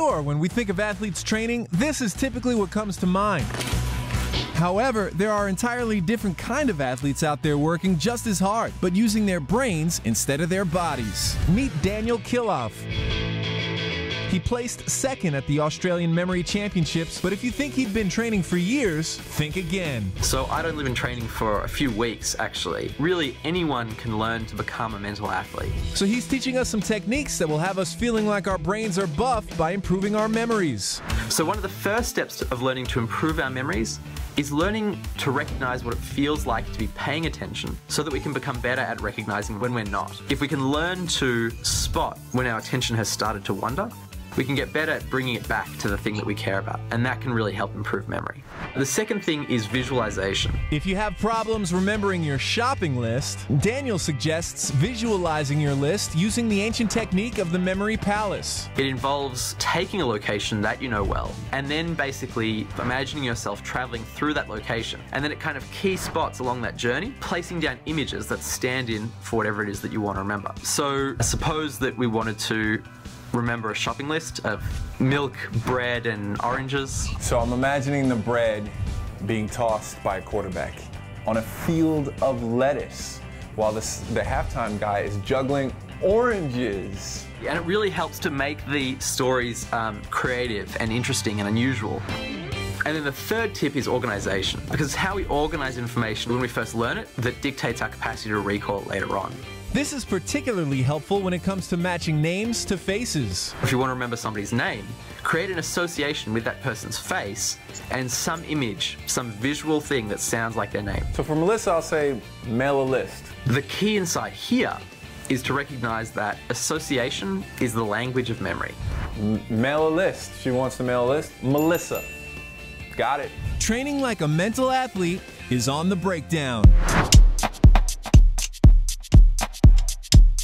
Sure, when we think of athletes training, this is typically what comes to mind. However, there are entirely different kind of athletes out there working just as hard, but using their brains instead of their bodies. Meet Daniel Killoff. He placed second at the Australian Memory Championships, but if you think he'd been training for years, think again. So I'd only been training for a few weeks, actually. Really, anyone can learn to become a mental athlete. So he's teaching us some techniques that will have us feeling like our brains are buffed by improving our memories. So one of the first steps of learning to improve our memories is learning to recognize what it feels like to be paying attention so that we can become better at recognizing when we're not. If we can learn to spot when our attention has started to wander, we can get better at bringing it back to the thing that we care about, and that can really help improve memory. The second thing is visualization. If you have problems remembering your shopping list, Daniel suggests visualizing your list using the ancient technique of the memory palace. It involves taking a location that you know well, and then basically imagining yourself traveling through that location, and then at kind of key spots along that journey, placing down images that stand in for whatever it is that you want to remember. So suppose that we wanted to remember a shopping list of milk, bread, and oranges. So I'm imagining the bread being tossed by a quarterback on a field of lettuce while the halftime guy is juggling oranges. And it really helps to make the stories creative and interesting and unusual. And then the third tip is organization, because it's how we organize information when we first learn it that dictates our capacity to recall it later on. This is particularly helpful when it comes to matching names to faces. If you want to remember somebody's name, create an association with that person's face and some image, some visual thing that sounds like their name. So for Melissa, I'll say mail a list. The key insight here is to recognize that association is the language of memory. Mail a list. She wants to mail a list. Melissa. Got it. Training like a mental athlete is on the breakdown.